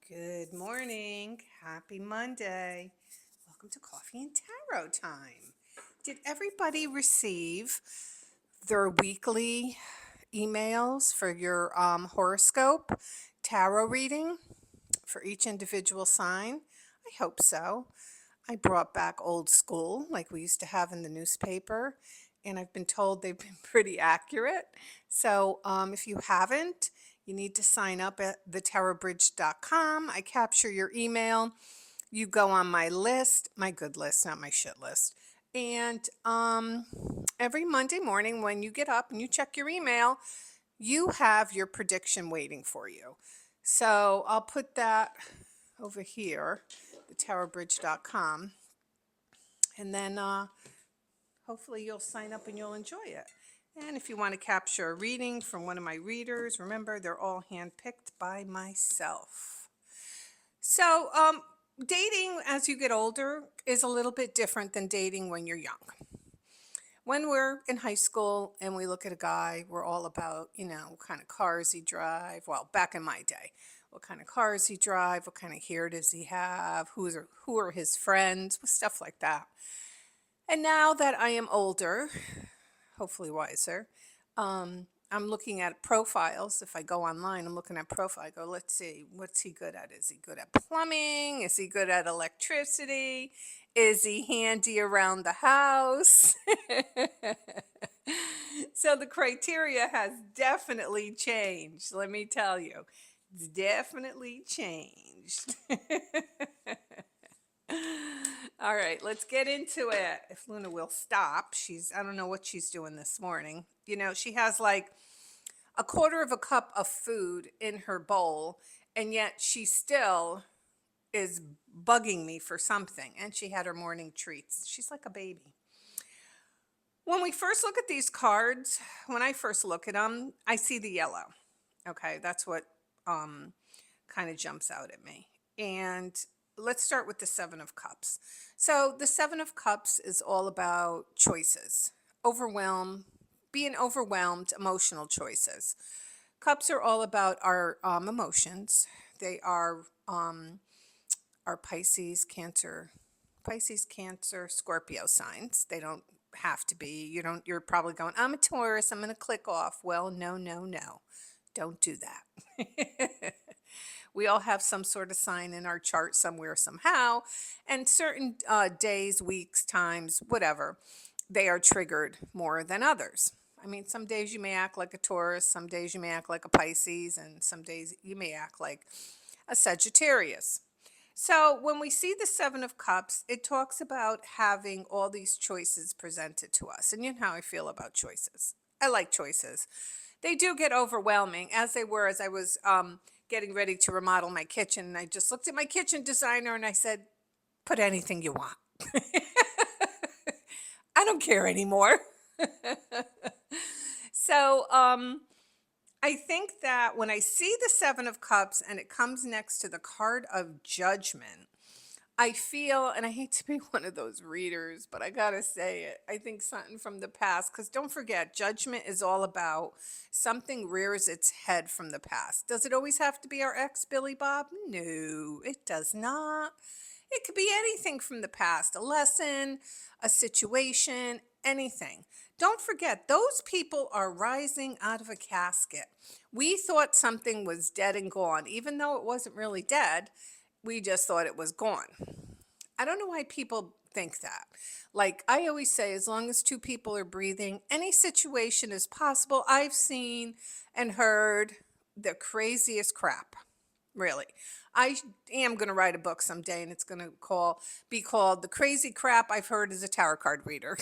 Good morning. Happy Monday. Welcome to Coffee and Tarot time. Did everybody receive their weekly emails for your horoscope tarot reading for each individual sign? I hope so. I brought back old school like we used to have in the newspaper, and I've been told they've been pretty accurate. So if you haven't, you need to sign up at thetarotbridge.com. I capture your email. You go on my list, my good list, not my shit list. And every Monday morning when you get up and you check your email, you have your prediction waiting for you. So I'll put that over here, thetarotbridge.com, and then hopefully you'll sign up and you'll enjoy it. And if you want to capture a reading from one of my readers, remember they're all handpicked by myself. So, dating as you get older is a little bit different than dating when you're young. When we're in high school and we look at a guy, we're all about, what kind of cars he drive. Well, back in my day, what kind of cars he drive, what kind of hair does he have, who are his friends, stuff like that. And now that I am older, hopefully wiser, I'm looking at profiles. If I go online, I'm looking at profile. I go, let's see, what's he good at? Is he good at plumbing? Is he good at electricity? Is he handy around the house? So the criteria has definitely changed. Let me tell you, it's definitely changed. All right, let's get into it. If Luna will stop, I don't know what she's doing this morning. She has like a quarter of a cup of food in her bowl, and yet she still is bugging me for something. And she had her morning treats. She's like a baby. When we first look at these cards, when I first look at them, I see the yellow. Okay, that's what kind of jumps out at me. And let's start with the Seven of Cups. So the Seven of Cups is all about choices, being overwhelmed, emotional choices. Cups are all about our emotions. They are our Pisces, Cancer, Scorpio signs. They don't have to be. You're probably going, I'm a Taurus, I'm going to click off. Well, no, no, no. Don't do that. We all have some sort of sign in our chart somewhere, somehow, and certain days, weeks, times, whatever, they are triggered more than others. I mean, some days you may act like a Taurus, some days you may act like a Pisces, and some days you may act like a Sagittarius. So when we see the Seven of Cups, it talks about having all these choices presented to us. And you know how I feel about choices. I like choices. They do get overwhelming, as they were as I was getting ready to remodel my kitchen. And I just looked at my kitchen designer and I said, put anything you want. I don't care anymore. So I think that when I see the Seven of Cups and it comes next to the card of Judgment, I feel, and I hate to be one of those readers, but I gotta say it. I think something from the past, because don't forget, judgment is all about something rears its head from the past. Does it always have to be our ex, Billy Bob? No, it does not. It could be anything from the past, a lesson, a situation, anything. Don't forget, those people are rising out of a casket. We thought something was dead and gone, even though it wasn't really dead. We just thought it was gone. I don't know why people think that. Like I always say, as long as two people are breathing, any situation is possible. I've seen and heard the craziest crap. Really. I am going to write a book someday and it's going to be called The Crazy Crap I've Heard as a Tarot Card Reader.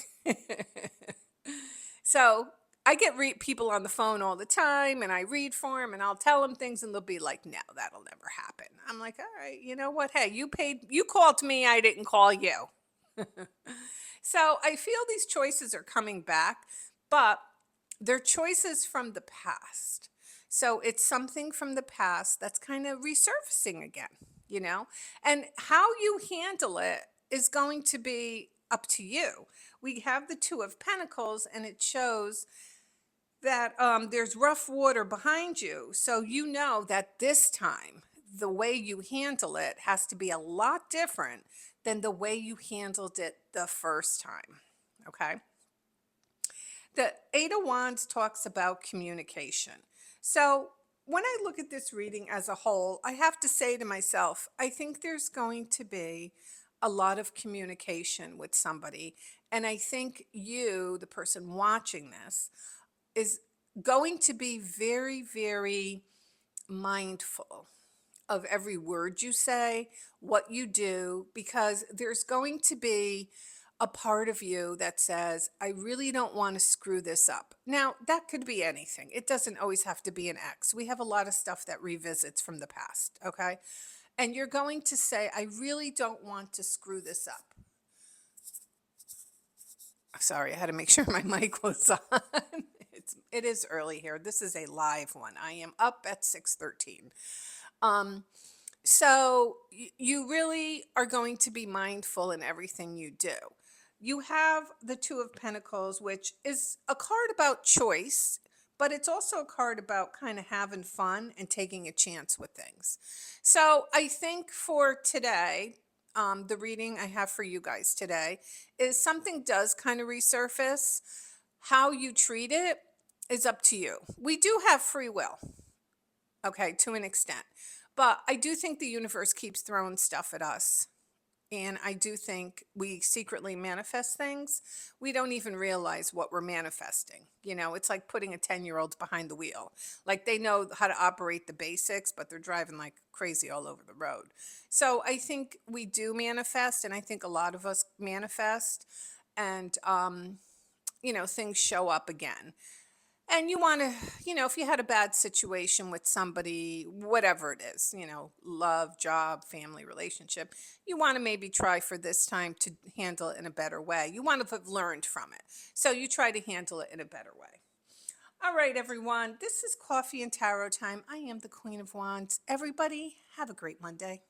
So I get people on the phone all the time and I read for them and I'll tell them things and they'll be like, no, that'll never happen. I'm like, all right, you know what? Hey, you called me. I didn't call you. So I feel these choices are coming back, but they're choices from the past. So it's something from the past that's kind of resurfacing again. And how you handle it is going to be up to you. We have the Two of Pentacles and it shows that there's rough water behind you. So you know that this time, the way you handle it has to be a lot different than the way you handled it the first time. Okay. The Eight of Wands talks about communication. So when I look at this reading as a whole, I have to say to myself, I think there's going to be a lot of communication with somebody. And I think you, the person watching this, is going to be very, very mindful of every word you say, what you do, because there's going to be a part of you that says, I really don't want to screw this up. Now, that could be anything. It doesn't always have to be an ex. We have a lot of stuff that revisits from the past, okay? And you're going to say, I really don't want to screw this up. Sorry, I had to make sure my mic was on. It is early here. This is a live one. I am up at 6:13. Um, So you really are going to be mindful in everything you do. You have the Two of Pentacles, which is a card about choice, but it's also a card about kind of having fun and taking a chance with things. So I think for today, the reading I have for you guys today is something does kind of resurface. How you treat it is up to you. We do have free will, okay, to an extent. But I do think the universe keeps throwing stuff at us. And I do think we secretly manifest things. We don't even realize what we're manifesting. You know, it's like putting a 10-year-old behind the wheel. Like they know how to operate the basics, but they're driving like crazy all over the road. So I think we do manifest, and I think a lot of us manifest, and, things show up again. And you want to, if you had a bad situation with somebody, whatever it is, love, job, family, relationship, you want to maybe try for this time to handle it in a better way. You want to have learned from it. So you try to handle it in a better way. All right, everyone. This is Coffee and Tarot time. I am the Queen of Wands. Everybody, have a great Monday.